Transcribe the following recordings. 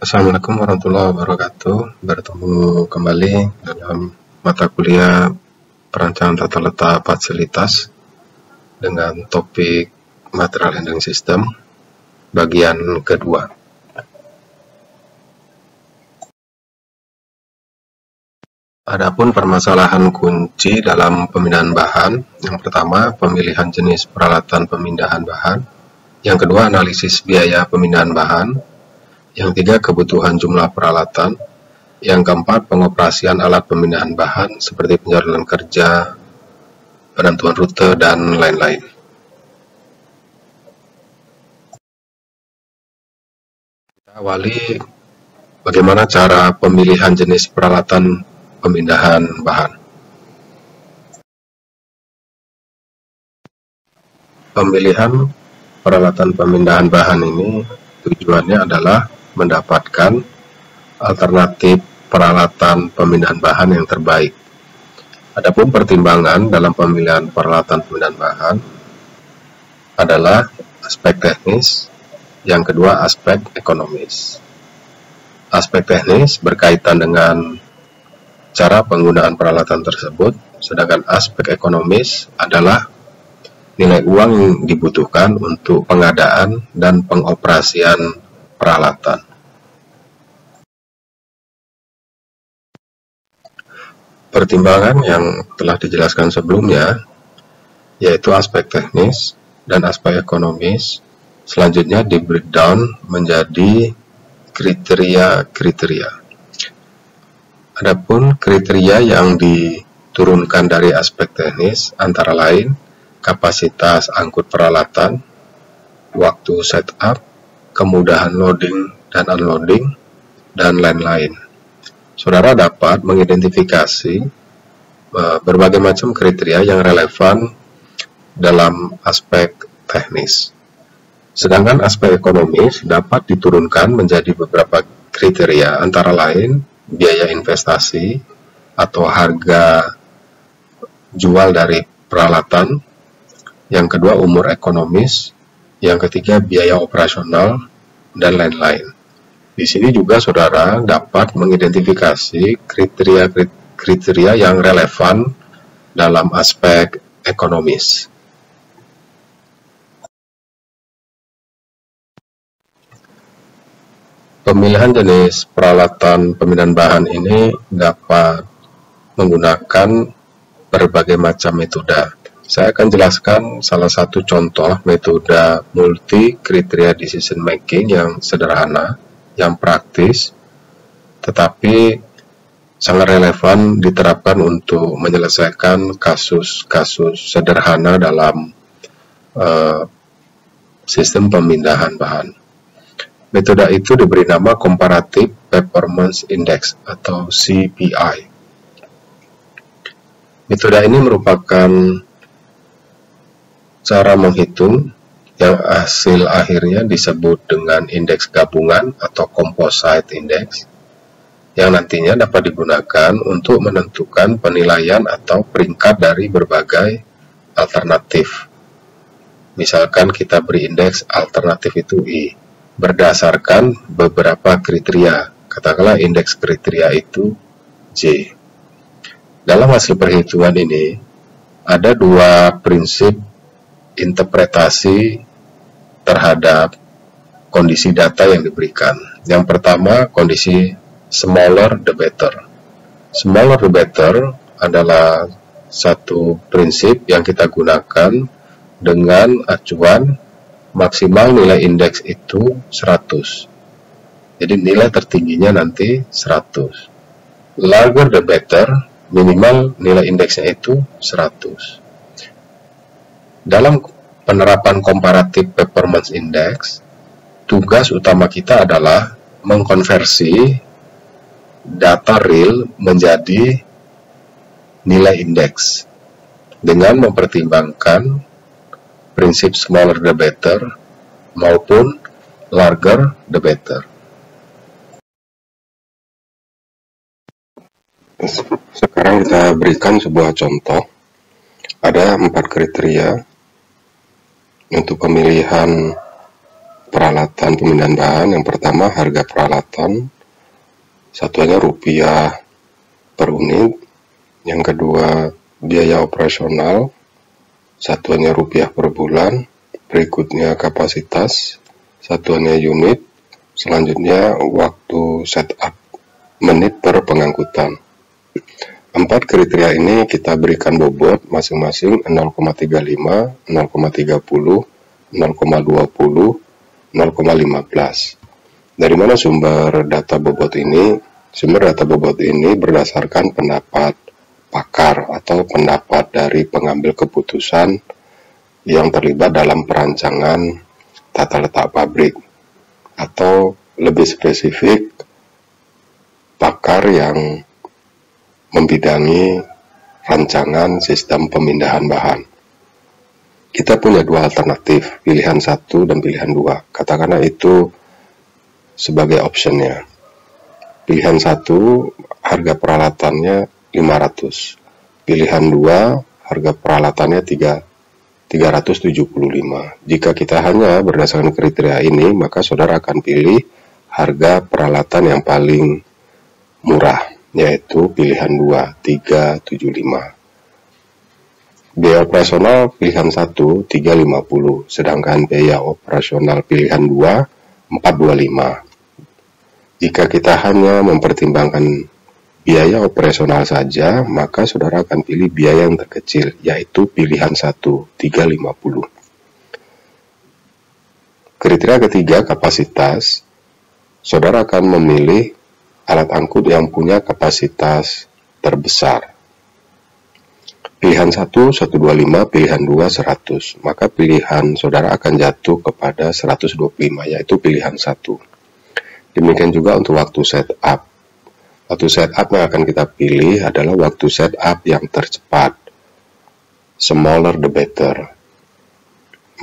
Assalamualaikum warahmatullahi wabarakatuh. Bertemu kembali dalam mata kuliah perancangan tata letak fasilitas dengan topik material handling system bagian kedua. Adapun permasalahan kunci dalam pemindahan bahan, yang pertama pemilihan jenis peralatan pemindahan bahan, yang kedua analisis biaya pemindahan bahan, yang tiga kebutuhan jumlah peralatan, yang keempat pengoperasian alat pemindahan bahan seperti penjadwalan kerja, penentuan rute, dan lain-lain. Kita awali bagaimana cara pemilihan jenis peralatan pemindahan bahan. Pemilihan peralatan pemindahan bahan ini tujuannya adalah mendapatkan alternatif peralatan pemindahan bahan yang terbaik. Adapun pertimbangan dalam pemilihan peralatan pemindahan bahan adalah aspek teknis, yang kedua aspek ekonomis. Aspek teknis berkaitan dengan cara penggunaan peralatan tersebut, sedangkan aspek ekonomis adalah nilai uang yang dibutuhkan untuk pengadaan dan pengoperasian peralatan. Pertimbangan yang telah dijelaskan sebelumnya, yaitu aspek teknis dan aspek ekonomis, selanjutnya di breakdown menjadi kriteria-kriteria. Adapun kriteria yang diturunkan dari aspek teknis antara lain kapasitas angkut peralatan, waktu setup, kemudahan loading dan unloading, dan lain-lain. Saudara dapat mengidentifikasi berbagai macam kriteria yang relevan dalam aspek teknis. Sedangkan aspek ekonomis dapat diturunkan menjadi beberapa kriteria antara lain biaya investasi atau harga jual dari peralatan, yang kedua umur ekonomis, yang ketiga biaya operasional, dan lain-lain. Di sini juga saudara dapat mengidentifikasi kriteria yang relevan dalam aspek ekonomis. Pemilihan jenis peralatan pemindahan bahan ini dapat menggunakan berbagai macam metode. Saya akan jelaskan salah satu contoh metode multi kriteria decision making yang sederhana, yang praktis, tetapi sangat relevan diterapkan untuk menyelesaikan kasus-kasus sederhana dalam sistem pemindahan bahan. Metode itu diberi nama Comparative Performance Index atau CPI. Metode ini merupakan cara menghitung yang hasil akhirnya disebut dengan indeks gabungan atau composite index, yang nantinya dapat digunakan untuk menentukan penilaian atau peringkat dari berbagai alternatif. Misalkan kita beri indeks alternatif itu I, berdasarkan beberapa kriteria, katakanlah indeks kriteria itu J. Dalam hasil perhitungan ini, ada dua prinsip interpretasi terhadap kondisi data yang diberikan. Yang pertama, kondisi smaller the better. Smaller the better adalah satu prinsip yang kita gunakan dengan acuan maksimal nilai indeks itu 100. Jadi nilai tertingginya nanti 100. Larger the better, minimal nilai indeksnya itu 100. Dalam penerapan Comparative Performance Index, tugas utama kita adalah mengkonversi data real menjadi nilai indeks dengan mempertimbangkan prinsip smaller the better maupun larger the better. Sekarang kita berikan sebuah contoh. Ada 4 kriteria untuk pemilihan peralatan peralatan pemindahan bahan. Yang pertama harga peralatan, satuannya rupiah per unit. Yang kedua biaya operasional, satuannya rupiah per bulan. Berikutnya kapasitas, satuannya unit. Selanjutnya waktu setup, menit per pengangkutan. 4 kriteria ini kita berikan bobot masing-masing 0,35, 0,30, 0,20, 0,15. Dari mana sumber data bobot ini? Sumber data bobot ini berdasarkan pendapat pakar atau pendapat dari pengambil keputusan yang terlibat dalam perancangan tata letak pabrik, atau lebih spesifik pakar yang membidangi rancangan sistem pemindahan bahan. Kita punya dua alternatif, pilihan 1 dan pilihan 2. Katakanlah itu sebagai optionnya. Pilihan 1 harga peralatannya 500. Pilihan 2 harga peralatannya 375. Jika kita hanya berdasarkan kriteria ini, maka saudara akan pilih harga peralatan yang paling murah, yaitu pilihan 2, 375. Biaya operasional pilihan 1, 350, sedangkan biaya operasional pilihan 2, 425. Jika kita hanya mempertimbangkan biaya operasional saja, maka saudara akan pilih biaya yang terkecil, yaitu pilihan 1, 350. Kriteria ketiga, kapasitas. Saudara akan memilih alat angkut yang punya kapasitas terbesar. Pilihan 1, 125, pilihan 2, 100. Maka pilihan saudara akan jatuh kepada 125, yaitu pilihan 1. Demikian juga untuk waktu setup. Waktu setup yang akan kita pilih adalah waktu setup yang tercepat. Smaller the better.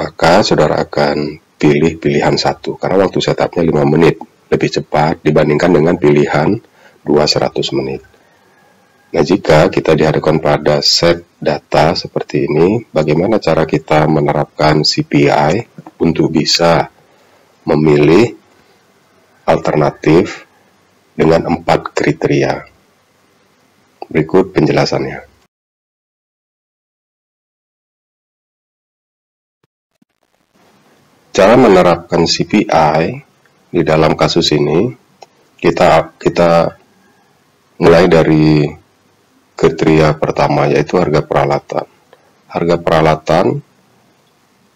Maka saudara akan pilih pilihan 1, karena waktu setupnya 5 menit. Lebih cepat dibandingkan dengan pilihan 200 menit. Nah, jika kita dihadapkan pada set data seperti ini, bagaimana cara kita menerapkan CPI untuk bisa memilih alternatif dengan 4 kriteria? Berikut penjelasannya. Cara menerapkan CPI di dalam kasus ini, kita mulai dari kriteria pertama, yaitu harga peralatan. Harga peralatan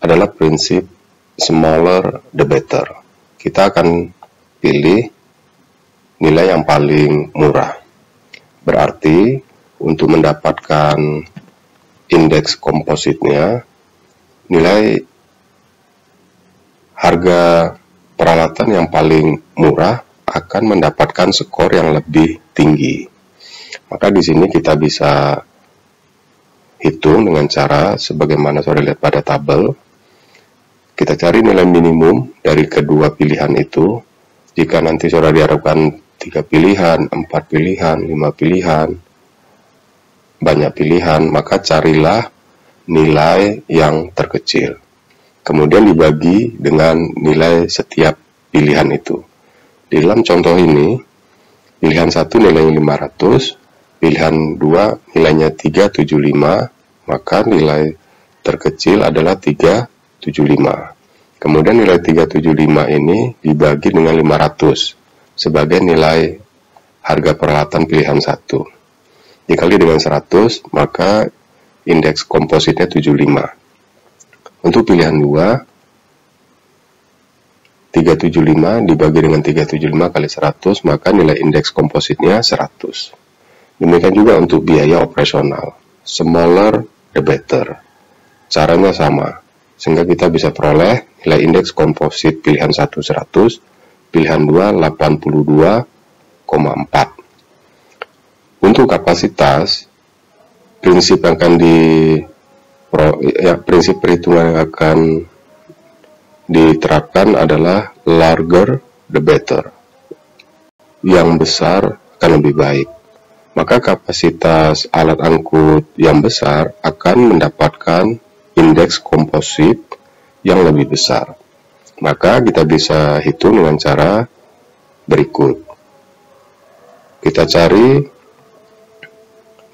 adalah prinsip smaller the better. Kita akan pilih nilai yang paling murah. Berarti untuk mendapatkan indeks kompositnya, nilai harga peralatan yang paling murah akan mendapatkan skor yang lebih tinggi. Maka di sini kita bisa hitung dengan cara sebagaimana saudara lihat pada tabel. Kita cari nilai minimum dari kedua pilihan itu. Jika nanti saudara dihadapkan 3 pilihan, 4 pilihan, 5 pilihan, banyak pilihan, maka carilah nilai yang terkecil. Kemudian dibagi dengan nilai setiap pilihan itu. Di dalam contoh ini, pilihan 1 nilainya 500, pilihan 2 nilainya 375, maka nilai terkecil adalah 375. Kemudian nilai 375 ini dibagi dengan 500 sebagai nilai harga peralatan pilihan 1. Dikali dengan 100, maka indeks kompositnya 75. Untuk pilihan 2, 375 dibagi dengan 375 kali 100, maka nilai indeks kompositnya 100. Demikian juga untuk biaya operasional. Smaller the better. Caranya sama, sehingga kita bisa peroleh nilai indeks komposit pilihan 1 100, pilihan 2 82,4. Untuk kapasitas, prinsip perhitungan yang akan diterapkan adalah larger the better. Yang besar akan lebih baik. Maka kapasitas alat angkut yang besar akan mendapatkan indeks komposit yang lebih besar. Maka kita bisa hitung dengan cara berikut. Kita cari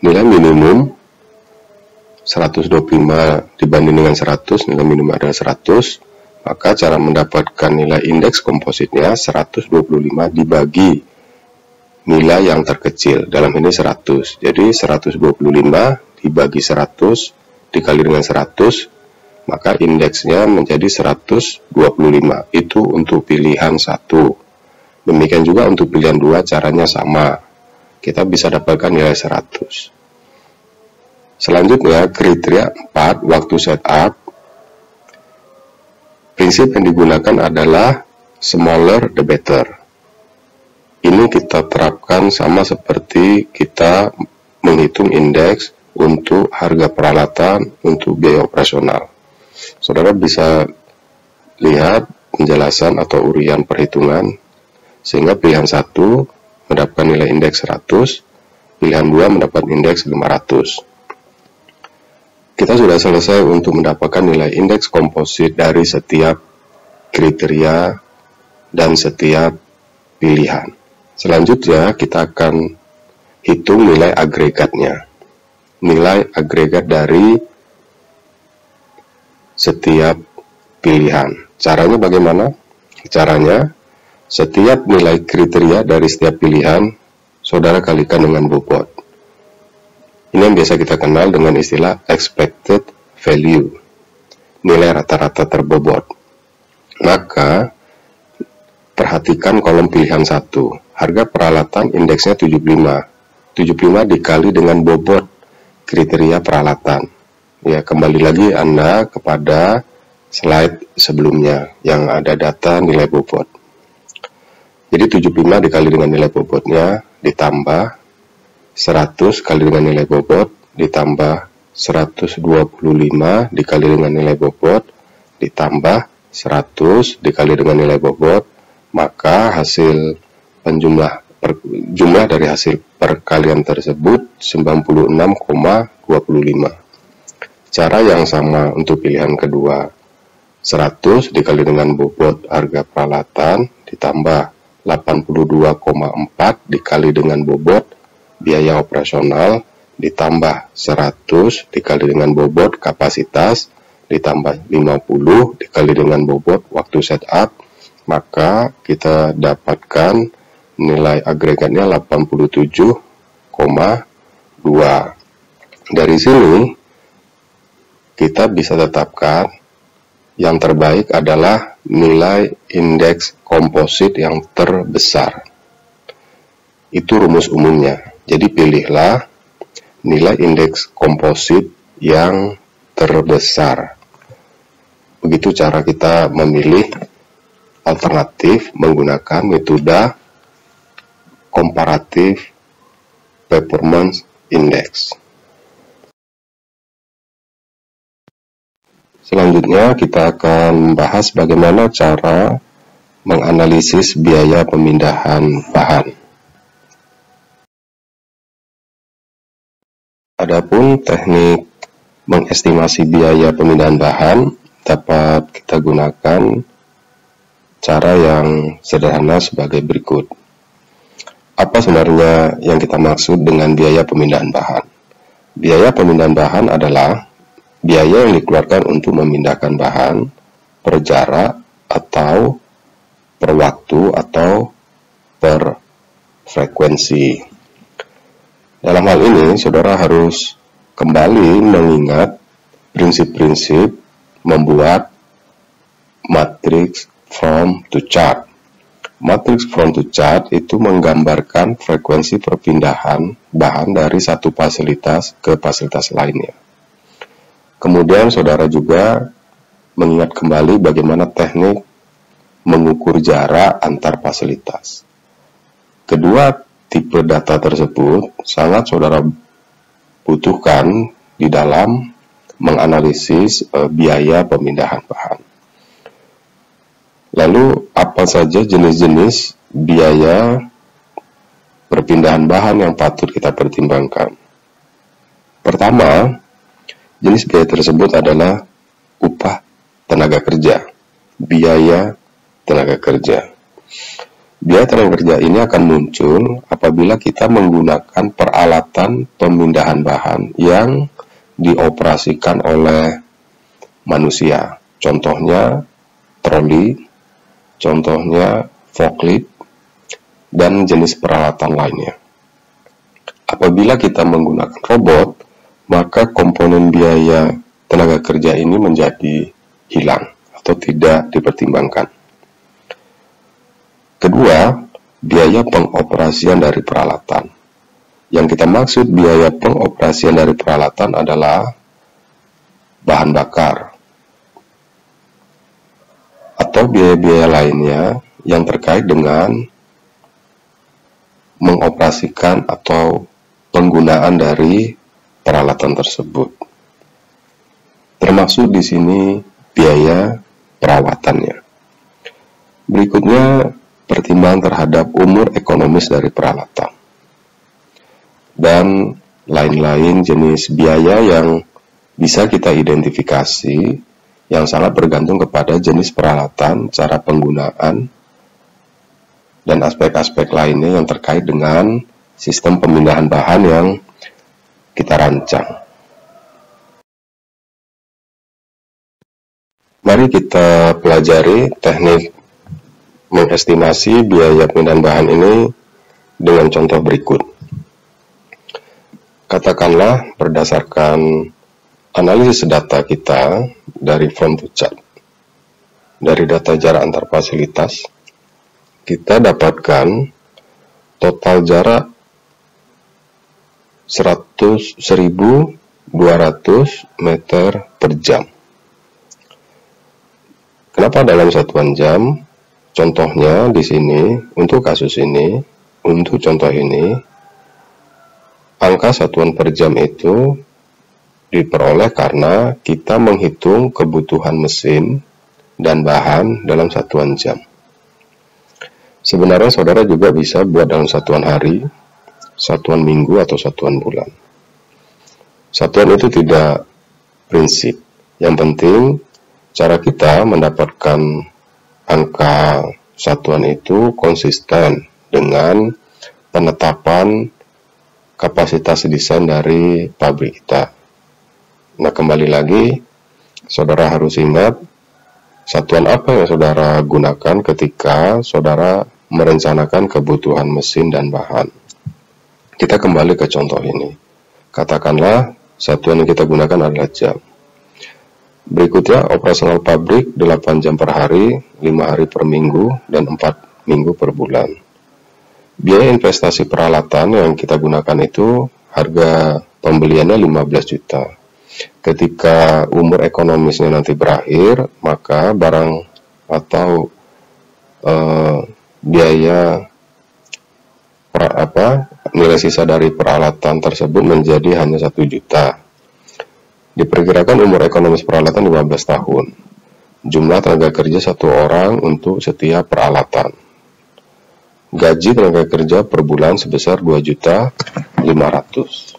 nilai minimum 125 dibanding dengan 100, nilai minimum adalah 100. Maka cara mendapatkan nilai indeks kompositnya 125 dibagi nilai yang terkecil, dalam ini 100. Jadi 125 dibagi 100 dikali dengan 100, maka indeksnya menjadi 125. Itu untuk pilihan 1. Demikian juga untuk pilihan 2 caranya sama. Kita bisa dapatkan nilai 100. Selanjutnya kriteria 4 waktu setup. Prinsip yang digunakan adalah smaller the better. Ini kita terapkan sama seperti kita menghitung indeks untuk harga peralatan, untuk biaya operasional. Saudara bisa lihat penjelasan atau urian perhitungan, sehingga pilihan 1 mendapatkan nilai indeks 100, pilihan 2 mendapat indeks 500. Kita sudah selesai untuk mendapatkan nilai indeks komposit dari setiap kriteria dan setiap pilihan. Selanjutnya kita akan hitung nilai agregatnya. Nilai agregat dari setiap pilihan. Caranya bagaimana? Caranya, setiap nilai kriteria dari setiap pilihan, saudara kalikan dengan bobot. Ini yang biasa kita kenal dengan istilah expected value, nilai rata-rata terbobot. Maka, perhatikan kolom pilihan 1. Harga peralatan indeksnya 75. 75 dikali dengan bobot kriteria peralatan. Ya, kembali lagi Anda kepada slide sebelumnya yang ada data nilai bobot. Jadi 75 dikali dengan nilai bobotnya ditambah 100 kali dengan nilai bobot ditambah 125 dikali dengan nilai bobot ditambah 100 dikali dengan nilai bobot, maka hasil jumlah dari hasil perkalian tersebut 96,25. Cara yang sama untuk pilihan kedua, 100 dikali dengan bobot harga peralatan ditambah 82,4 dikali dengan bobot biaya operasional ditambah 100 dikali dengan bobot kapasitas ditambah 50 dikali dengan bobot waktu setup, maka kita dapatkan nilai agregatnya 87,2. Dari sini kita bisa tetapkan yang terbaik adalah nilai indeks komposit yang terbesar. Itu rumus umumnya. Jadi pilihlah nilai indeks komposit yang terbesar. Begitu cara kita memilih alternatif menggunakan metode Comparative Performance Index. Selanjutnya kita akan membahas bagaimana cara menganalisis biaya pemindahan bahan. Adapun teknik mengestimasi biaya pemindahan bahan dapat kita gunakan cara yang sederhana sebagai berikut. Apa sebenarnya yang kita maksud dengan biaya pemindahan bahan? Biaya pemindahan bahan adalah biaya yang dikeluarkan untuk memindahkan bahan per jarak atau per waktu atau per frekuensi. Dalam hal ini, saudara harus kembali mengingat prinsip-prinsip membuat matrix from to chart. Matrix from to chart itu menggambarkan frekuensi perpindahan bahan dari satu fasilitas ke fasilitas lainnya. Kemudian saudara juga mengingat kembali bagaimana teknik mengukur jarak antar fasilitas. Kedua tipe data tersebut sangat saudara butuhkan di dalam menganalisis biaya pemindahan bahan. Lalu apa saja jenis-jenis biaya perpindahan bahan yang patut kita pertimbangkan? Pertama, jenis biaya tersebut adalah upah tenaga kerja. biaya tenaga kerja. Biaya tenaga kerja ini akan muncul apabila kita menggunakan peralatan pemindahan bahan yang dioperasikan oleh manusia. Contohnya troli, contohnya forklift, dan jenis peralatan lainnya. Apabila kita menggunakan robot, maka komponen biaya tenaga kerja ini menjadi hilang atau tidak dipertimbangkan. Kedua, biaya pengoperasian dari peralatan. Yang kita maksud biaya pengoperasian dari peralatan adalah bahan bakar atau biaya-biaya lainnya yang terkait dengan mengoperasikan atau penggunaan dari peralatan tersebut. Termasuk di sini biaya perawatannya. Berikutnya, pertimbangan terhadap umur ekonomis dari peralatan dan lain-lain jenis biaya yang bisa kita identifikasi yang sangat bergantung kepada jenis peralatan, cara penggunaan, dan aspek-aspek lainnya yang terkait dengan sistem pemindahan bahan yang kita rancang. Mari kita pelajari teknik mengestimasi biaya pemindahan bahan ini dengan contoh berikut. Katakanlah berdasarkan analisis data kita dari from to chart, dari data jarak antar fasilitas, kita dapatkan total jarak 1.200 meter per jam. Kenapa dalam satuan jam? Contohnya di sini, untuk kasus ini, untuk contoh ini, angka satuan per jam itu diperoleh karena kita menghitung kebutuhan mesin dan bahan dalam satuan jam. Sebenarnya saudara juga bisa buat dalam satuan hari, satuan minggu, atau satuan bulan. Satuan itu tidak prinsip. Yang penting, cara kita mendapatkan angka satuan itu konsisten dengan penetapan kapasitas desain dari pabrik kita. Nah, kembali lagi, saudara harus ingat satuan apa yang saudara gunakan ketika saudara merencanakan kebutuhan mesin dan bahan. Kita kembali ke contoh ini. Katakanlah satuan yang kita gunakan adalah jam. Berikutnya, operasional pabrik 8 jam per hari, 5 hari per minggu, dan 4 minggu per bulan. Biaya investasi peralatan yang kita gunakan itu harga pembeliannya 15 juta. Ketika umur ekonomisnya nanti berakhir, maka barang atau biaya nilai sisa dari peralatan tersebut menjadi hanya 1 juta. Diperkirakan umur ekonomis peralatan 15 tahun. Jumlah tenaga kerja 1 orang untuk setiap peralatan. Gaji tenaga kerja per bulan sebesar 2.500.000.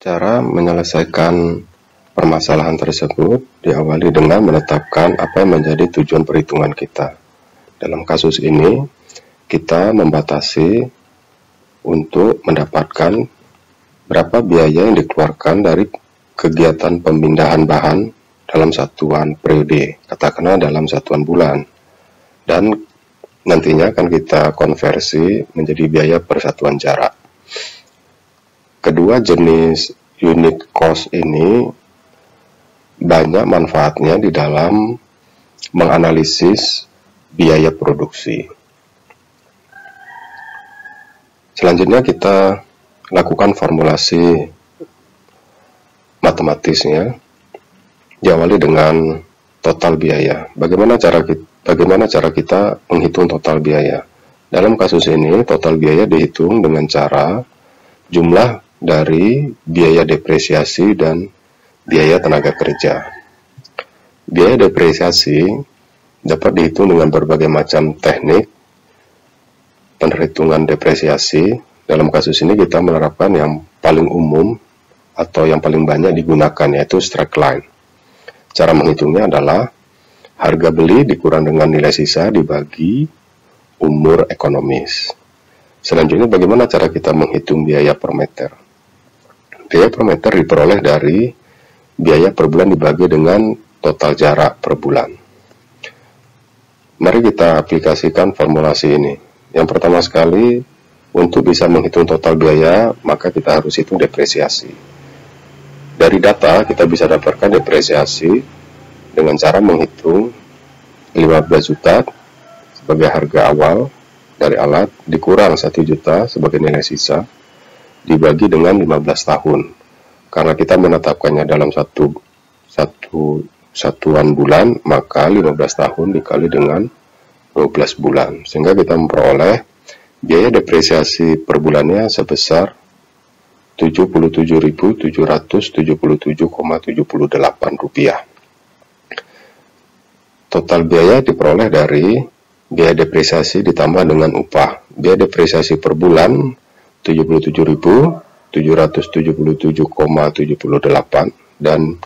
Cara menyelesaikan permasalahan tersebut diawali dengan menetapkan apa yang menjadi tujuan perhitungan kita. Dalam kasus ini, kita membatasi untuk mendapatkan berapa biaya yang dikeluarkan dari kegiatan pemindahan bahan dalam satuan periode, katakanlah dalam satuan bulan, dan nantinya akan kita konversi menjadi biaya per satuan jarak. Kedua jenis unit cost ini banyak manfaatnya di dalam menganalisis biaya produksi. Selanjutnya kita lakukan formulasi matematisnya, diawali dengan total biaya. Bagaimana cara kita menghitung total biaya? Dalam kasus ini, total biaya dihitung dengan cara jumlah dari biaya depresiasi dan biaya tenaga kerja. Biaya depresiasi dapat dihitung dengan berbagai macam teknik perhitungan depresiasi. Dalam kasus ini kita menerapkan yang paling umum atau yang paling banyak digunakan, yaitu straight line. Cara menghitungnya adalah harga beli dikurang dengan nilai sisa dibagi umur ekonomis. Selanjutnya, bagaimana cara kita menghitung biaya per meter? Biaya per meter diperoleh dari biaya per bulan dibagi dengan total jarak per bulan. Mari kita aplikasikan formulasi ini. Yang pertama sekali, untuk bisa menghitung total biaya, maka kita harus hitung depresiasi. Dari data, kita bisa dapatkan depresiasi dengan cara menghitung 15 juta sebagai harga awal dari alat, dikurang 1 juta sebagai nilai sisa, dibagi dengan 15 tahun. Karena kita menetapkannya dalam satuan bulan, maka 15 tahun dikali dengan 12 bulan. Sehingga kita memperoleh biaya depresiasi per bulannya sebesar Rp77.777,78. Total biaya diperoleh dari biaya depresiasi ditambah dengan upah. Biaya depresiasi per bulan Rp77.777,78 dan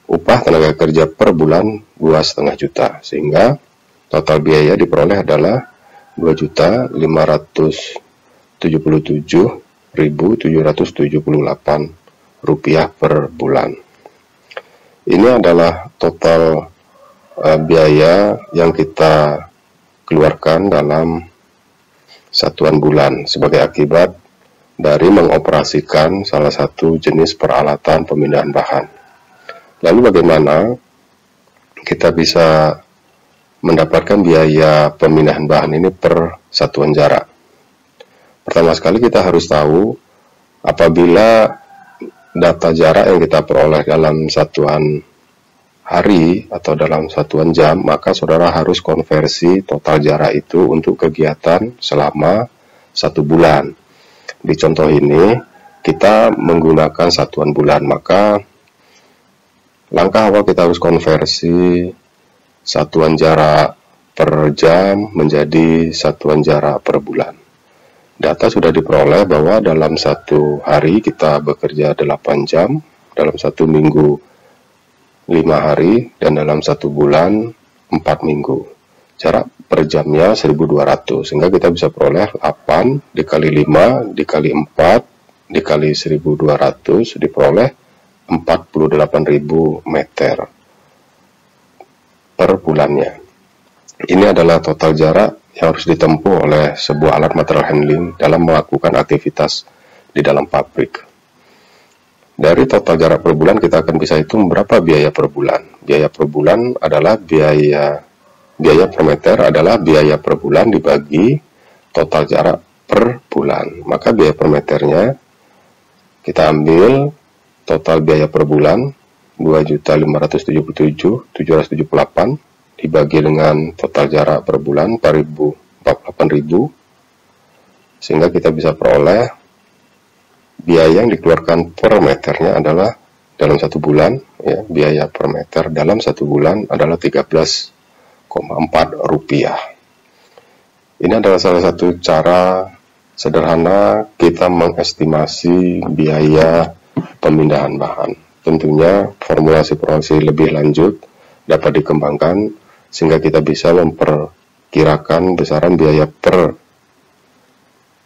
upah tenaga kerja per bulan 2,5 juta, sehingga total biaya diperoleh adalah Rp2.577.778 per bulan. Ini adalah total biaya yang kita keluarkan dalam satuan bulan sebagai akibat dari mengoperasikan salah satu jenis peralatan pemindahan bahan. Lalu bagaimana kita bisa mendapatkan biaya pemindahan bahan ini per satuan jarak? Pertama sekali kita harus tahu apabila data jarak yang kita peroleh dalam satuan hari atau dalam satuan jam, maka saudara harus konversi total jarak itu untuk kegiatan selama 1 bulan. Di contoh ini kita menggunakan satuan bulan, maka langkah awal kita harus konversi satuan jarak per jam menjadi satuan jarak per bulan. Data sudah diperoleh bahwa dalam 1 hari kita bekerja 8 jam, dalam 1 minggu 5 hari, dan dalam 1 bulan 4 minggu. Jarak per jamnya 1.200, sehingga kita bisa peroleh 8 dikali 5 dikali 4 dikali 1.200 diperoleh 48.000 meter per bulannya. Ini adalah total jarak yang harus ditempuh oleh sebuah alat material handling dalam melakukan aktivitas di dalam pabrik. Dari total jarak per bulan kita akan bisa hitung berapa biaya per bulan. Biaya per bulan adalah biaya per meter adalah biaya per bulan dibagi total jarak per bulan. Maka biaya per meternya kita ambil total biaya per bulan 2.577.778 dibagi dengan total jarak per bulan 48.000, sehingga kita bisa peroleh biaya yang dikeluarkan per meternya adalah dalam 1 bulan, ya, biaya per meter dalam 1 bulan adalah Rp13,4. Ini adalah salah satu cara sederhana kita mengestimasi biaya pemindahan bahan. Tentunya formulasi lebih lanjut dapat dikembangkan sehingga kita bisa memperkirakan besaran biaya per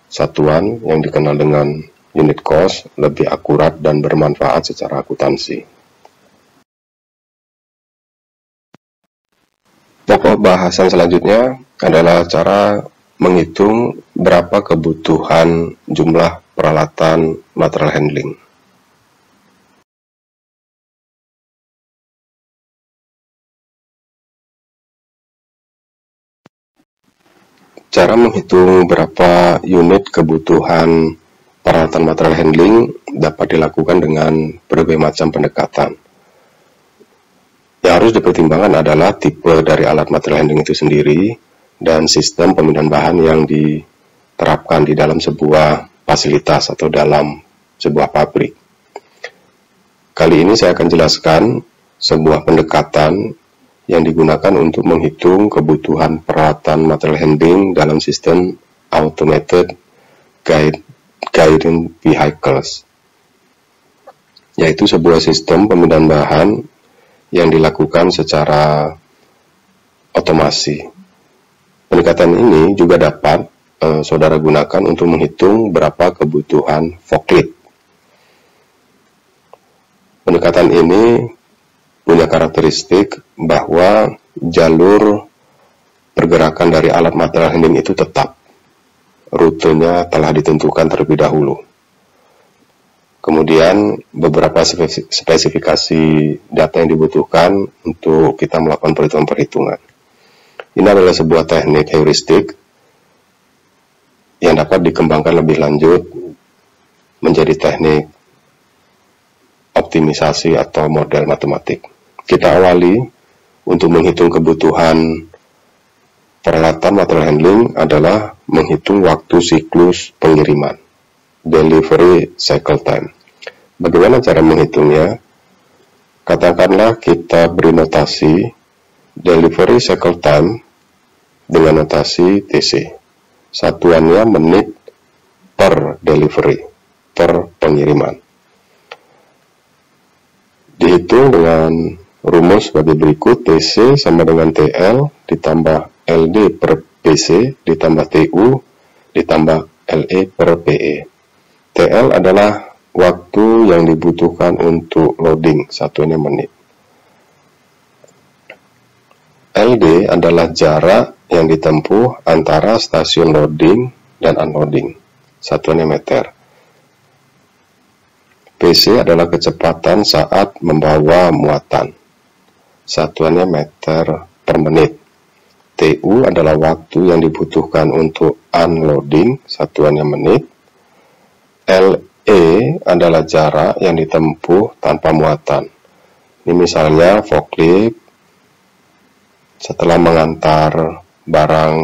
satuan yang dikenal dengan unit cost lebih akurat dan bermanfaat secara akuntansi. Pokok bahasan selanjutnya adalah cara menghitung berapa kebutuhan jumlah peralatan material handling. Cara menghitung berapa unit kebutuhan peralatan material handling dapat dilakukan dengan berbagai macam pendekatan. Yang harus dipertimbangkan adalah tipe dari alat material handling itu sendiri dan sistem pemindahan bahan yang diterapkan di dalam sebuah fasilitas atau dalam sebuah pabrik. Kali ini saya akan jelaskan sebuah pendekatan yang digunakan untuk menghitung kebutuhan peralatan material handling dalam sistem automated guiding vehicles, yaitu sebuah sistem pemindahan bahan yang dilakukan secara otomasi. Pendekatan ini juga dapat saudara gunakan untuk menghitung berapa kebutuhan forklift. Pendekatan ini punya karakteristik bahwa jalur pergerakan dari alat material handling itu tetap. Rutenya telah ditentukan terlebih dahulu. Kemudian beberapa spesifikasi data yang dibutuhkan untuk kita melakukan perhitungan-perhitungan. Ini adalah sebuah teknik heuristik yang dapat dikembangkan lebih lanjut menjadi teknik optimisasi atau model matematik. Kita awali untuk menghitung kebutuhan peralatan material handling adalah menghitung waktu siklus pengiriman, delivery cycle time. Bagaimana cara menghitungnya? Katakanlah kita beri notasi delivery cycle time dengan notasi TC. Satuannya menit per delivery, per pengiriman. Dihitung dengan rumus sebagai berikut. TC sama dengan TL ditambah LD per PC ditambah TU ditambah LE per PE. TL adalah waktu yang dibutuhkan untuk loading, satuannya menit. LD adalah jarak yang ditempuh antara stasiun loading dan unloading, satuannya meter. PC adalah kecepatan saat membawa muatan, satuannya meter per menit. TU adalah waktu yang dibutuhkan untuk unloading, satuannya menit. LE adalah jarak yang ditempuh tanpa muatan. Ini misalnya forklift setelah mengantar barang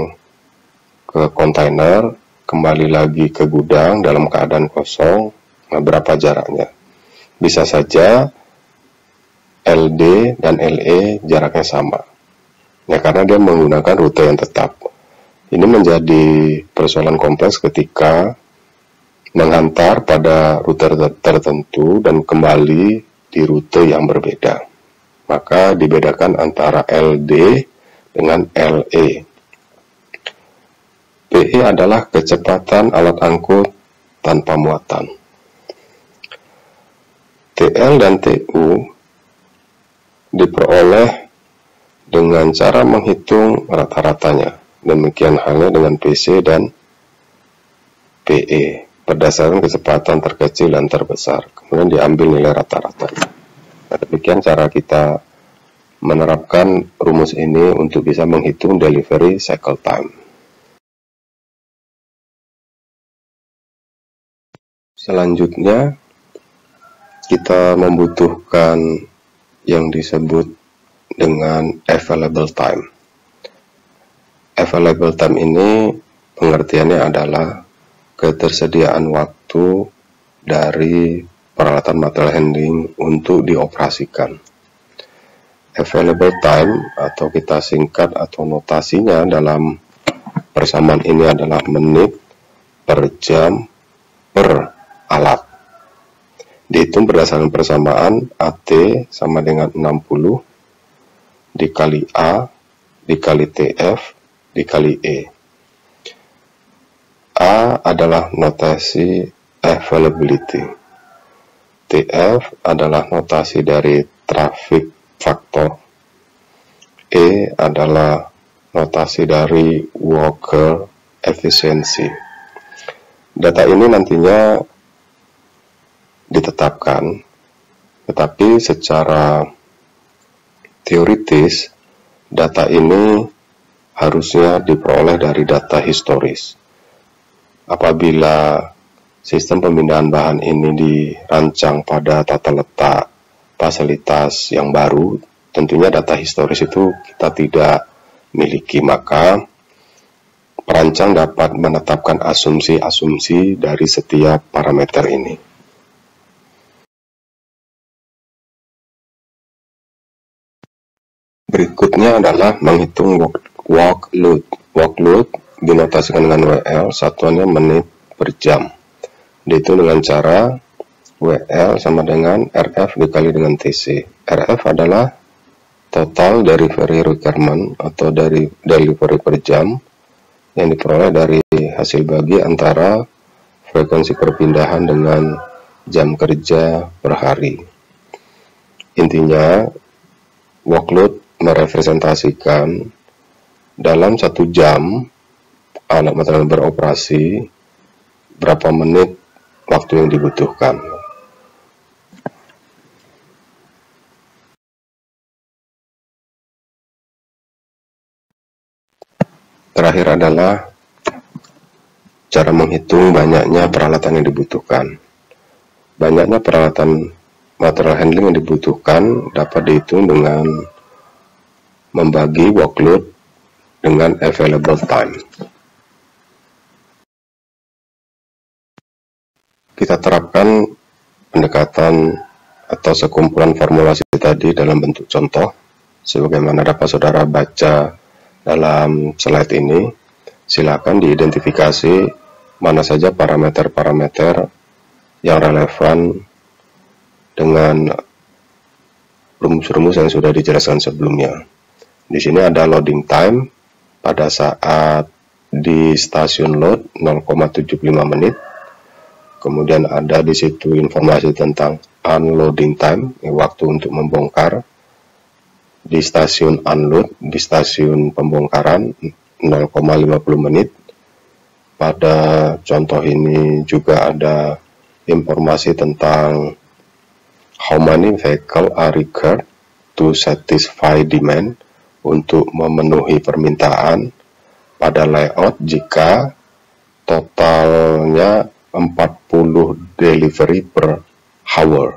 ke kontainer, kembali lagi ke gudang dalam keadaan kosong, berapa jaraknya? Bisa saja LD dan LE jaraknya sama. Ya, karena dia menggunakan rute yang tetap. Ini menjadi persoalan kompleks ketika menghantar pada rute tertentu dan kembali di rute yang berbeda. Maka dibedakan antara LD dengan LE. PE adalah kecepatan alat angkut tanpa muatan. TL dan TU diperoleh dengan cara menghitung rata-ratanya. Demikian halnya dengan PC dan PE berdasarkan kecepatan terkecil dan terbesar. Kemudian diambil nilai rata-ratanya. Nah, demikian cara kita menerapkan rumus ini untuk bisa menghitung delivery cycle time. Selanjutnya, kita membutuhkan yang disebut dengan available time. Available time ini pengertiannya adalah ketersediaan waktu dari peralatan material handling untuk dioperasikan. Available time atau kita singkat atau notasinya dalam persamaan ini adalah menit per jam per alat. Dihitung berdasarkan persamaan AT sama dengan 60 dikali A dikali TF dikali E. A adalah notasi availability. TF adalah notasi dari traffic factor. E adalah notasi dari worker efficiency. Data ini nantinya ditetapkan, tetapi secara teoritis data ini harusnya diperoleh dari data historis. Apabila sistem pemindahan bahan ini dirancang pada tata letak fasilitas yang baru, tentunya data historis itu kita tidak miliki, maka perancang dapat menetapkan asumsi-asumsi dari setiap parameter ini. Berikutnya adalah menghitung workload. Workload dinotasikan dengan WL, satuannya menit per jam. Dihitung dengan cara WL sama dengan RF dikali dengan TC. RF adalah total delivery requirement atau dari delivery per jam yang diperoleh dari hasil bagi antara frekuensi perpindahan dengan jam kerja per hari. Intinya, workload merepresentasikan dalam 1 jam alat material beroperasi berapa menit waktu yang dibutuhkan. Terakhir adalah cara menghitung banyaknya peralatan yang dibutuhkan. Banyaknya peralatan material handling yang dibutuhkan dapat dihitung dengan membagi workload dengan available time. Kita terapkan pendekatan atau sekumpulan formulasi tadi dalam bentuk contoh, sebagaimana dapat saudara baca dalam slide ini. Silakan diidentifikasi mana saja parameter-parameter yang relevan dengan rumus-rumus yang sudah dijelaskan sebelumnya. Di sini ada loading time pada saat di stasiun load 0,75 menit. Kemudian ada di situ informasi tentang unloading time, waktu untuk membongkar. Di stasiun unload, di stasiun pembongkaran 0,50 menit. Pada contoh ini juga ada informasi tentang how many vehicle are required to satisfy demand, untuk memenuhi permintaan pada layout jika totalnya 40 delivery per hour.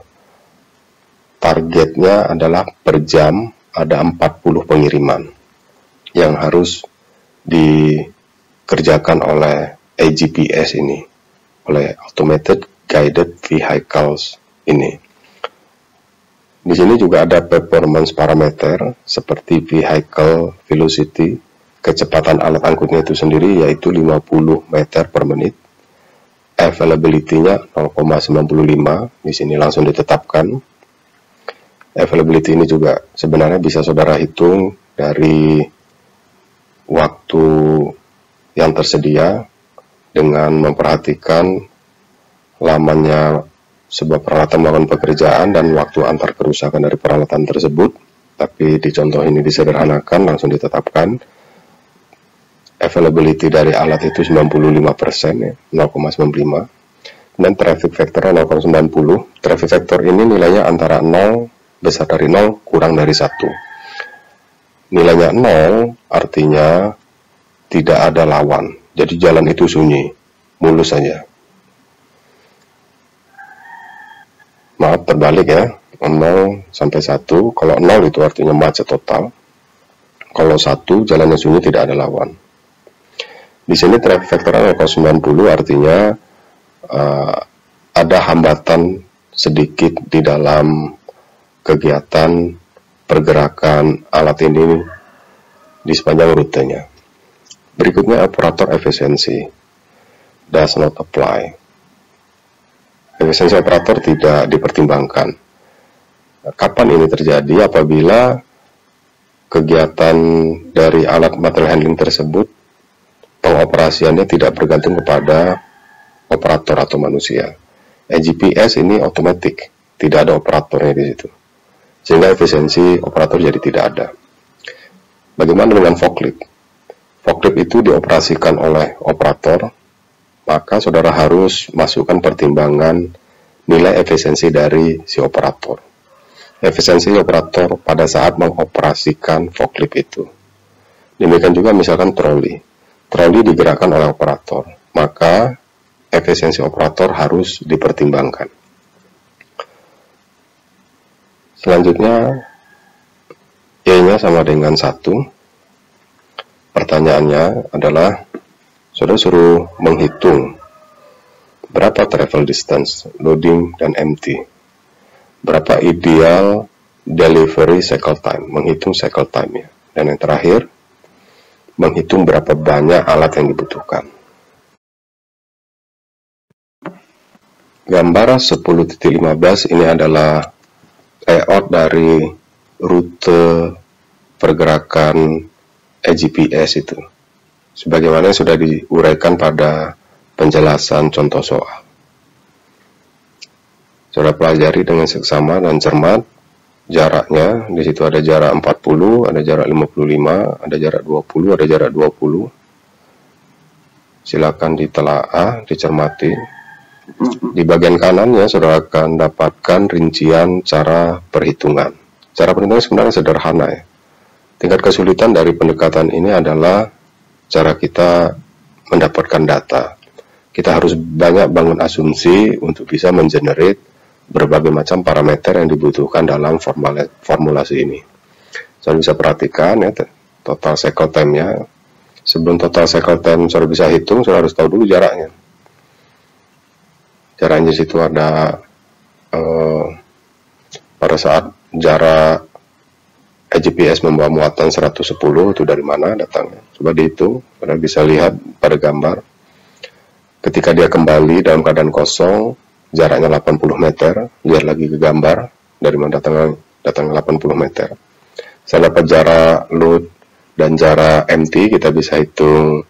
Targetnya adalah per jam ada 40 pengiriman yang harus dikerjakan oleh AGVS ini, oleh Automated Guided Vehicles ini. Di sini juga ada performance parameter seperti vehicle velocity, kecepatan alat angkutnya itu sendiri yaitu 50 meter per menit. Availability-nya 0,95, di sini langsung ditetapkan. Availability ini juga sebenarnya bisa saudara hitung dari waktu yang tersedia dengan memperhatikan lamanya sebuah peralatan melakukan pekerjaan dan waktu antar kerusakan dari peralatan tersebut. Tapi di contoh ini disederhanakan, langsung ditetapkan. Availability dari alat itu 95%, ya, 0,95. Dan traffic factor 0,90. Traffic factor ini nilainya antara 0, besar dari 0, kurang dari 1. Nilainya 0 artinya tidak ada lawan, jadi jalan itu sunyi, mulus saja. Maaf, terbalik ya, 0 sampai 1. Kalau 0 itu artinya macet total. Kalau 1, jalannya sunyi, tidak ada lawan. Di sini traffic factor 0,90 artinya ada hambatan sedikit di dalam kegiatan pergerakan alat ini di sepanjang rutenya. Berikutnya operator efisiensi does not apply. Efisiensi operator tidak dipertimbangkan. Kapan ini terjadi? Apabila kegiatan dari alat material handling tersebut pengoperasiannya tidak bergantung kepada operator atau manusia. AGVS ini otomatis, tidak ada operatornya di situ, sehingga efisiensi operator jadi tidak ada. Bagaimana dengan forklift? Forklift itu dioperasikan oleh operator, maka saudara harus masukkan pertimbangan nilai efisiensi dari si operator. Efisiensi operator pada saat mengoperasikan forklift itu. Demikian juga misalkan troli. Troli digerakkan oleh operator, maka efisiensi operator harus dipertimbangkan. Selanjutnya, Y-nya sama dengan 1. Pertanyaannya adalah, saudara suruh menghitung berapa travel distance, loading, dan empty. Berapa ideal delivery cycle time, menghitung cycle time-nya. Dan yang terakhir, menghitung berapa banyak alat yang dibutuhkan. Gambar 10.15 ini adalah layout dari rute pergerakan EGPS itu, sebagaimana sudah diuraikan pada penjelasan contoh soal. Saudara pelajari dengan seksama dan cermat jaraknya. Di situ ada jarak 40, ada jarak 55, ada jarak 20, ada jarak 20. Silakan ditelaah, dicermati. Di bagian kanannya saudara akan dapatkan rincian cara perhitungan. Cara perhitungan sebenarnya sederhana ya. Tingkat kesulitan dari pendekatan ini adalah cara kita mendapatkan data. Kita harus banyak bangun asumsi untuk bisa mengenerate berbagai macam parameter yang dibutuhkan dalam formulasi ini. Saudara bisa perhatikan ya, total cycle time-nya. Sebelum total cycle time saudara bisa hitung, saudara harus tahu dulu jaraknya. Jaraknya di situ ada pada saat jarak EGPS membawa muatan 110, itu dari mana datangnya? Coba dihitung, saudara bisa lihat pada gambar. Ketika dia kembali dalam keadaan kosong, jaraknya 80 meter, lihat lagi ke gambar, dari mana datangnya 80 meter. Saya dapat jarak load dan jarak empty, kita bisa hitung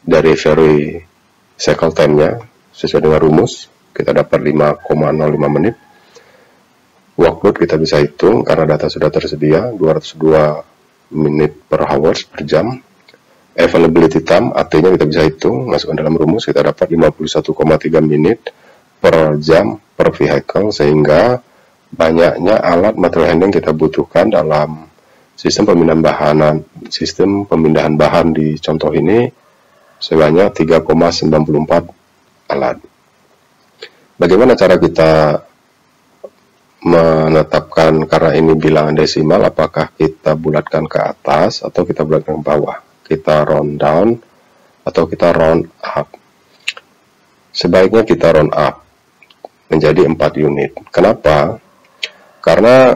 dari very cycle time-nya, sesuai dengan rumus, kita dapat 5,05 menit. Workload kita bisa hitung, karena data sudah tersedia, 202 menit per hours per jam. Availability time, artinya kita bisa hitung, masukkan dalam rumus, kita dapat 51,3 menit per jam per vehicle, sehingga banyaknya alat material handling kita butuhkan dalam sistem pemindahan bahan di contoh ini sebanyak 3,94 alat. Bagaimana cara kita menetapkan, karena ini bilangan desimal, apakah kita bulatkan ke atas atau kita bulatkan ke bawah, kita round down atau kita round up? Sebaiknya kita round up menjadi 4 unit. Kenapa? Karena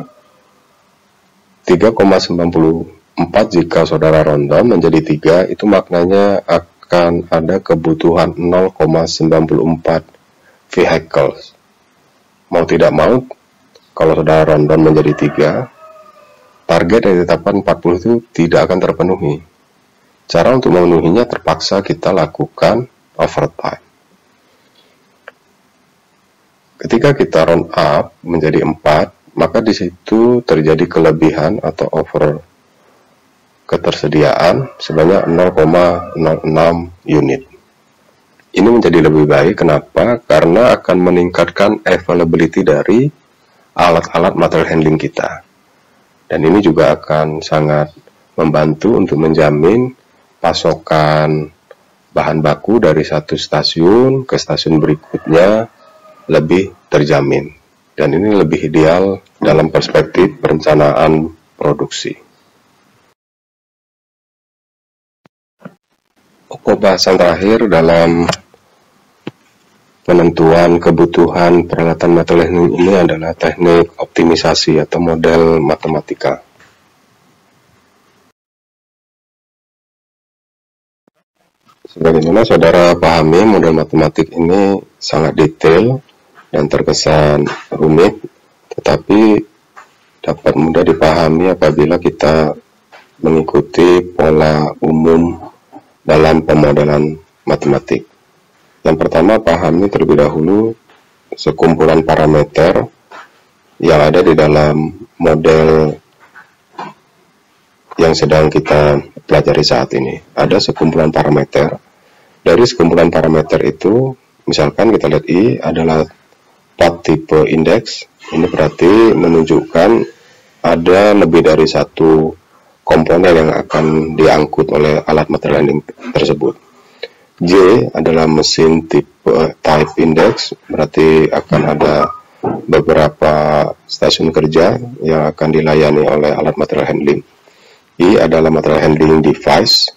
3,94 jika saudara round down menjadi 3, itu maknanya akan ada kebutuhan 0,94 vehicles. Mau tidak mau, kalau saudara round down menjadi 3, target yang ditetapkan 40 itu tidak akan terpenuhi. Cara untuk memenuhinya terpaksa kita lakukan overtime. Ketika kita round up menjadi 4, maka di situ terjadi kelebihan atau over ketersediaan sebanyak 0,06 unit. Ini menjadi lebih baik, kenapa? Karena akan meningkatkan availability dari alat-alat material handling kita. Dan ini juga akan sangat membantu untuk menjamin pasokan bahan baku dari satu stasiun ke stasiun berikutnya lebih terjamin, dan ini lebih ideal dalam perspektif perencanaan produksi. Pokok bahasan terakhir dalam penentuan kebutuhan peralatan material handling ini adalah teknik optimisasi atau model matematika. Sebagaimana saudara pahami, model matematik ini sangat detail dan terkesan rumit, tetapi dapat mudah dipahami apabila kita mengikuti pola umum dalam pemodelan matematik. Yang pertama, pahami terlebih dahulu sekumpulan parameter yang ada di dalam model yang sedang kita pelajari saat ini. Ada sekumpulan parameter. Dari sekumpulan parameter itu, misalkan kita lihat I adalah part type index. Ini berarti menunjukkan ada lebih dari satu komponen yang akan diangkut oleh alat material handling tersebut. J adalah mesin type index, berarti akan ada beberapa stasiun kerja yang akan dilayani oleh alat material handling. I adalah material handling device,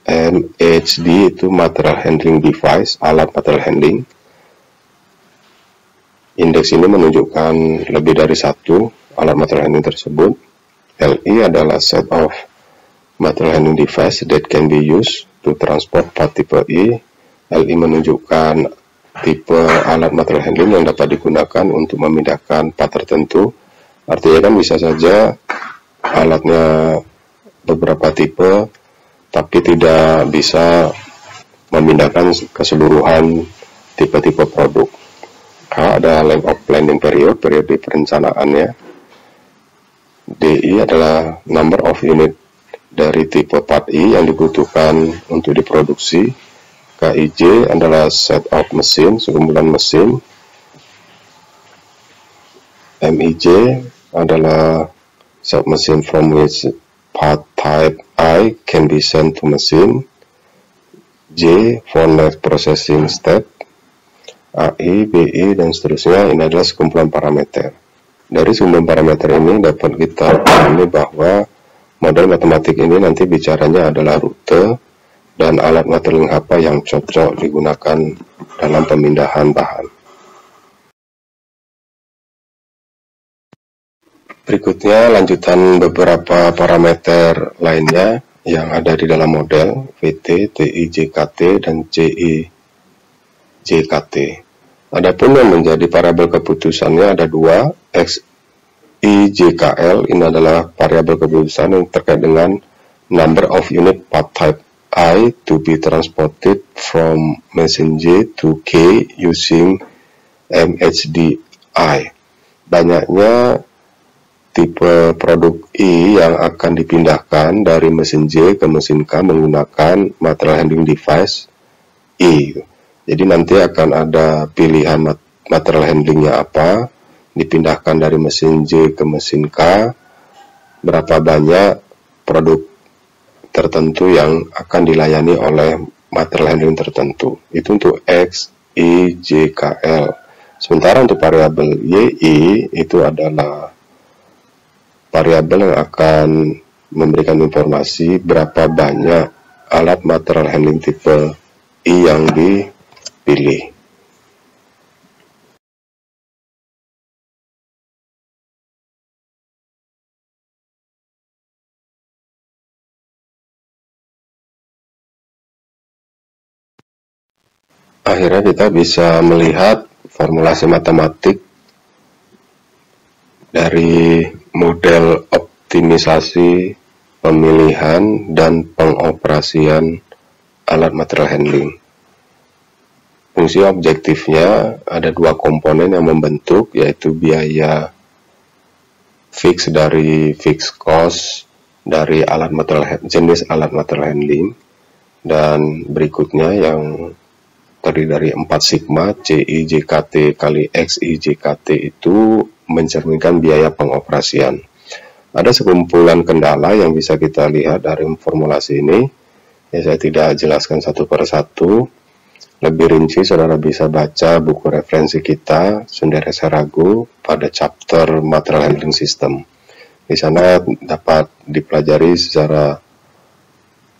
MHD itu material handling device, alat material handling. Indeks ini menunjukkan lebih dari satu alat material handling tersebut. LI adalah set of material handling device that can be used to transport part type I. LI menunjukkan tipe alat material handling yang dapat digunakan untuk memindahkan part tertentu. Artinya kan bisa saja alatnya beberapa tipe, tapi tidak bisa memindahkan keseluruhan tipe-tipe produk. H ada length of planning period, periode perencanaannya. DI adalah number of unit dari tipe part I yang dibutuhkan untuk diproduksi. KIJ adalah set of mesin, sekumpulan mesin. MIJ adalah set mesin from which part type I can be sent to machine. J for next processing step. AI, BI, dan seterusnya. Ini adalah sekumpulan parameter. Dari sekumpulan parameter ini dapat kita pahami bahwa model matematik ini nanti bicaranya adalah rute dan alat modeling apa yang cocok digunakan dalam pemindahan bahan. Berikutnya lanjutan beberapa parameter lainnya yang ada di dalam model VT, TI, JKT, dan CI, JKT. Adapun yang menjadi variabel keputusannya ada dua, X, I, JKL. Ini adalah variabel keputusan yang terkait dengan number of unit part type I to be transported from machine J to K using MHDI. Banyaknya tipe produk I yang akan dipindahkan dari mesin J ke mesin K menggunakan material handling device I. Jadi nanti akan ada pilihan material handlingnya apa, dipindahkan dari mesin J ke mesin K, berapa banyak produk tertentu yang akan dilayani oleh material handling tertentu. Itu untuk X, I, J, K, L. Sementara untuk variabel YI itu adalah variabel yang akan memberikan informasi berapa banyak alat material handling tipe I yang dipilih. Akhirnya kita bisa melihat formulasi matematik dari model optimisasi, pemilihan, dan pengoperasian alat material handling. Fungsi objektifnya ada dua komponen yang membentuk, yaitu biaya fix dari fixed cost dari alat material, jenis alat material handling, dan berikutnya yang terdiri dari 4 sigma CI JKT kali XI JKT itu mencerminkan biaya pengoperasian. Ada sekumpulan kendala yang bisa kita lihat dari formulasi ini. Ya, saya tidak jelaskan satu per satu. Lebih rinci, saudara bisa baca buku referensi kita, Sundere Seragu, pada chapter Material Handling System. Di sana dapat dipelajari secara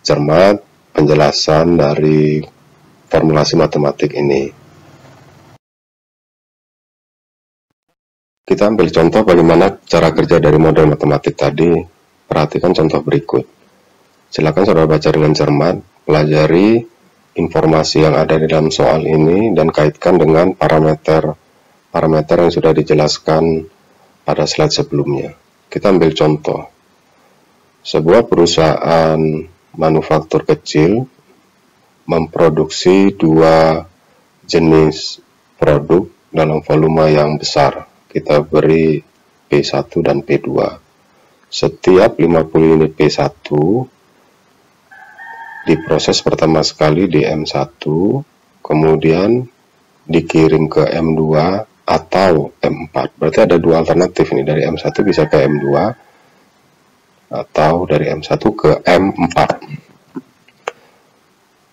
cermat penjelasan dari formulasi matematik ini. Kita ambil contoh bagaimana cara kerja dari model matematik tadi. Perhatikan contoh berikut. Silakan saudara baca dengan cermat, pelajari informasi yang ada di dalam soal ini dan kaitkan dengan parameter yang sudah dijelaskan pada slide sebelumnya. Kita ambil contoh. Sebuah perusahaan manufaktur kecil memproduksi dua jenis produk dalam volume yang besar. Kita beri P1 dan P2. Setiap 50 unit P1 diproses pertama sekali di M1, kemudian dikirim ke M2 atau M4. Berarti ada dua alternatif nih, dari M1 bisa ke M2 atau dari M1 ke M4.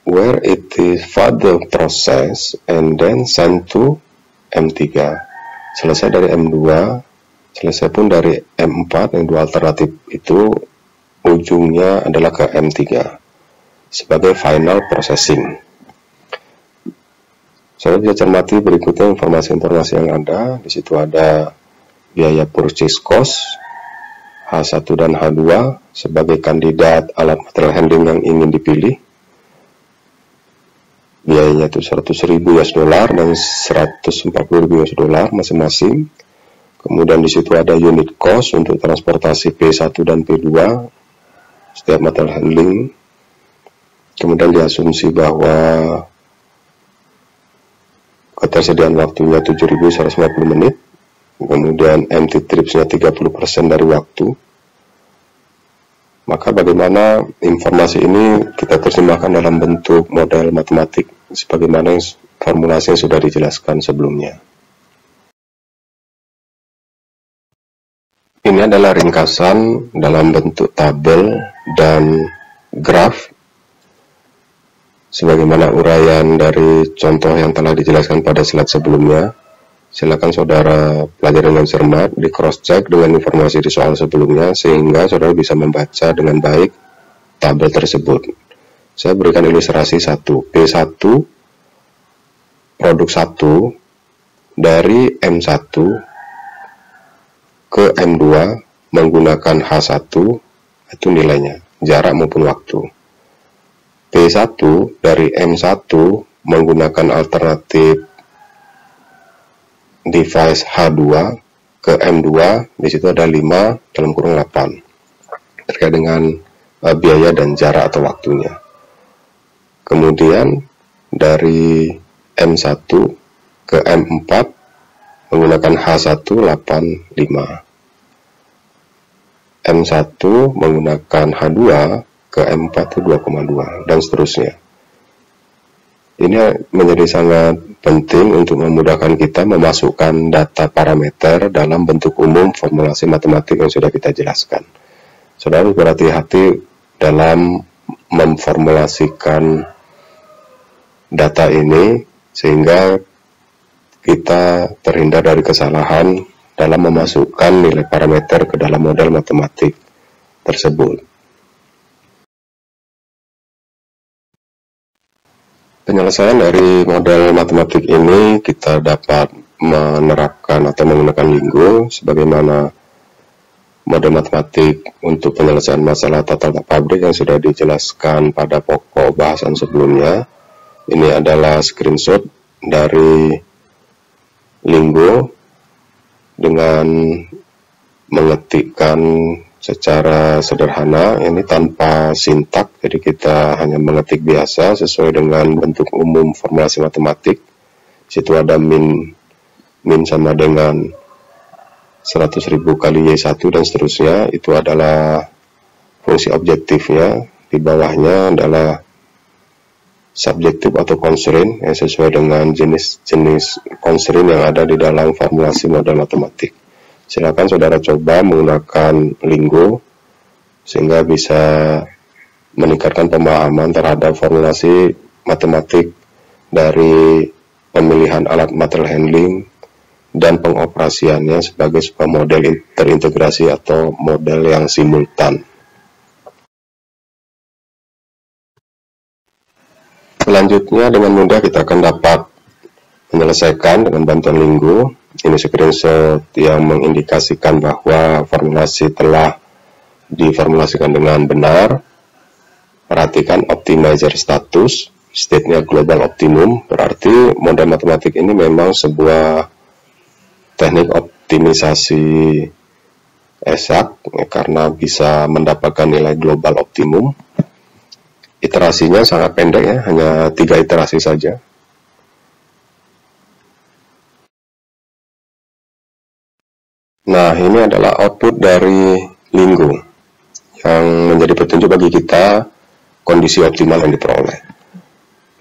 Where it is further processed and then sent to M3. Selesai dari M2, selesai pun dari M4, yang dua alternatif itu ujungnya adalah ke M3 sebagai final processing. Saya bisa cermati berikutnya informasi-informasi yang ada. Di situ ada biaya purchase cost H1 dan H2 sebagai kandidat alat material handling yang ingin dipilih. Biayanya itu 100.000 US dollar dan 140.000 US dollar masing-masing. Kemudian di situ ada unit cost untuk transportasi P1 dan P2 setiap material handling. Kemudian diasumsi bahwa ketersediaan waktunya 7.150 menit. Kemudian empty trips-nya 30% dari waktu. Maka bagaimana informasi ini kita terjemahkan dalam bentuk model matematik sebagaimana formulasi yang sudah dijelaskan sebelumnya. Ini adalah ringkasan dalam bentuk tabel dan graf sebagaimana uraian dari contoh yang telah dijelaskan pada slide sebelumnya. Silakan saudara pelajari dengan cermat, di cross check dengan informasi di soal sebelumnya sehingga saudara bisa membaca dengan baik tabel tersebut. Saya berikan ilustrasi 1. P1 produk 1 dari M1 ke M2 menggunakan H1 itu nilainya, jarak maupun waktu. P1 dari M1 menggunakan alternatif device H2 ke M2, di situ ada 5/8 terkait dengan biaya dan jarak atau waktunya. Kemudian dari M1 ke M4 menggunakan H1 85. M1 menggunakan H2 ke M4 itu 2,2 dan seterusnya. Ini menjadi sangat penting untuk memudahkan kita memasukkan data parameter dalam bentuk umum formulasi matematik yang sudah kita jelaskan. Saudara berhati-hati dalam memformulasikan data ini sehingga kita terhindar dari kesalahan dalam memasukkan nilai parameter ke dalam model matematik tersebut. Penyelesaian dari model matematik ini kita dapat menerapkan atau menggunakan Linggo sebagaimana model matematik untuk penyelesaian masalah tata pabrik yang sudah dijelaskan pada pokok bahasan sebelumnya. Ini adalah screenshot dari Linggo dengan mengetikkan secara sederhana, ini tanpa sintak, jadi kita hanya mengetik biasa sesuai dengan bentuk umum formulasi matematik. Situ ada min sama dengan 100.000 kali Y1 dan seterusnya, itu adalah fungsi objektifnya. Di bawahnya adalah subjektif atau constraint yang sesuai dengan jenis-jenis constraint yang ada di dalam formulasi model matematik. Silakan saudara coba menggunakan Linggo sehingga bisa meningkatkan pemahaman terhadap formulasi matematik dari pemilihan alat material handling dan pengoperasiannya sebagai sebuah model terintegrasi atau model yang simultan. Selanjutnya dengan mudah kita akan dapat menyelesaikan dengan bantuan Linggo. Ini screenshot yang mengindikasikan bahwa formulasi telah diformulasikan dengan benar. Perhatikan optimizer status, state-nya global optimum, berarti model matematik ini memang sebuah teknik optimisasi eksak karena bisa mendapatkan nilai global optimum. Iterasinya sangat pendek ya, hanya 3 iterasi saja. Nah, ini adalah output dari Linggo yang menjadi petunjuk bagi kita kondisi optimal yang diperoleh.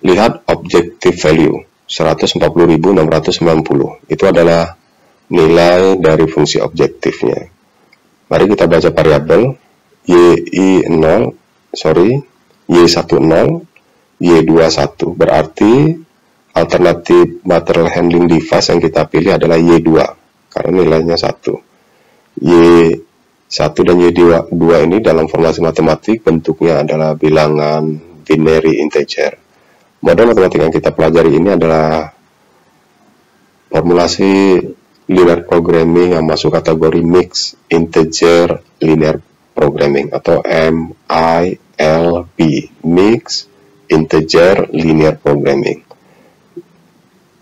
Lihat objective value 140.690. Itu adalah nilai dari fungsi objektifnya. Mari kita baca variabel Y10, Y10, Y21. Berarti alternatif material handling device yang kita pilih adalah Y2 karena nilainya 1. Y1 dan Y2 ini dalam formulasi matematik bentuknya adalah bilangan binary integer. Model matematik yang kita pelajari ini adalah formulasi linear programming yang masuk kategori mixed integer linear programming atau MILP, mixed integer linear programming.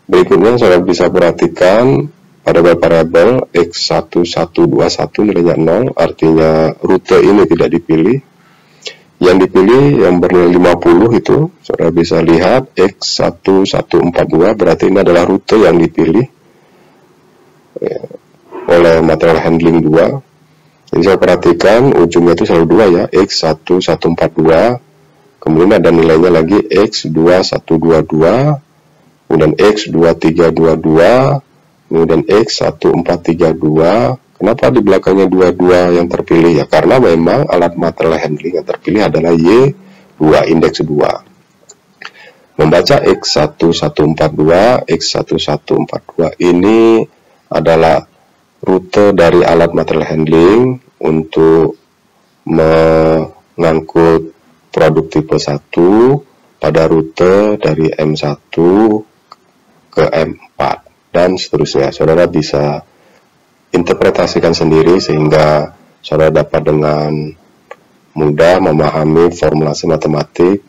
Berikutnya saudara bisa perhatikan pada variabel X1121 nilainya 0, artinya rute ini tidak dipilih. Yang dipilih yang bernilai 50 itu, saudara bisa lihat X1142, berarti ini adalah rute yang dipilih oleh material handling 2. Jadi saya perhatikan ujungnya itu selalu 2 ya, X1142, kemudian ada nilainya lagi X2122, kemudian X2322, kemudian X1432. Kenapa di belakangnya 22 yang terpilih? Ya karena memang alat material handling yang terpilih adalah Y2, indeks 2. Membaca X1142, X1142 ini adalah rute dari alat material handling untuk mengangkut produk tipe 1 pada rute dari M1 ke M4 dan seterusnya. Saudara bisa interpretasikan sendiri sehingga saudara dapat dengan mudah memahami formulasi matematik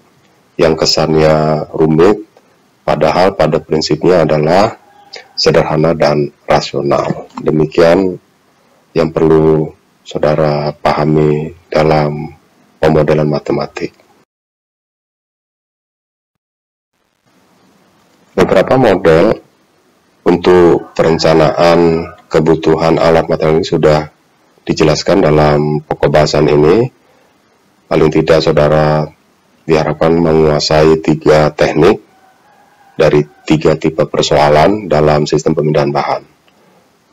yang kesannya rumit, padahal pada prinsipnya adalah sederhana dan rasional. Demikian yang perlu saudara pahami dalam pemodelan matematik. Beberapa model untuk perencanaan kebutuhan alat material ini sudah dijelaskan dalam pokok bahasan ini. Paling tidak saudara diharapkan menguasai 3 teknik dari 3 tipe persoalan dalam sistem pemindahan bahan.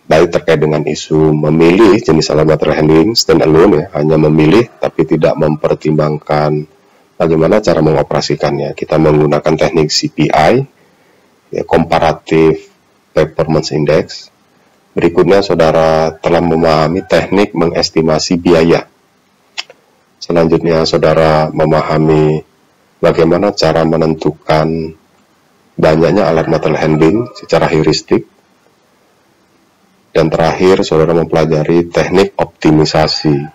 Baik terkait dengan isu memilih jenis alat material handling standalone ya, hanya memilih tapi tidak mempertimbangkan bagaimana cara mengoperasikannya. Kita menggunakan teknik CPI, ya, Comparative Performance Index. Berikutnya saudara telah memahami teknik mengestimasi biaya. Selanjutnya saudara memahami bagaimana cara menentukan banyaknya alat material handling secara heuristik. Dan terakhir saudara mempelajari teknik optimisasi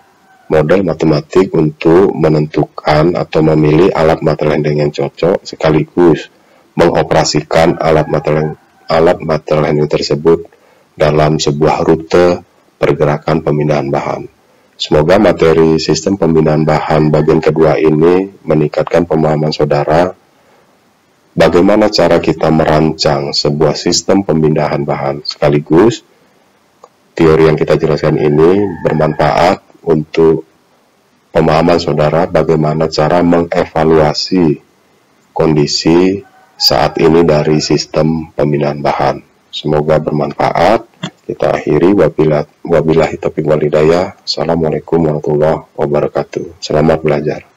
model matematik untuk menentukan atau memilih alat material handling yang cocok sekaligus mengoperasikan alat material handling tersebut dalam sebuah rute pergerakan pemindahan bahan. Semoga materi sistem pemindahan bahan bagian kedua ini meningkatkan pemahaman saudara bagaimana cara kita merancang sebuah sistem pemindahan bahan, sekaligus teori yang kita jelaskan ini bermanfaat untuk pemahaman saudara bagaimana cara mengevaluasi kondisi saat ini dari sistem pemindahan bahan. Semoga bermanfaat. Kita akhiri. Wabillahi taufiq wal hidayah. Assalamualaikum warahmatullahi wabarakatuh. Selamat belajar.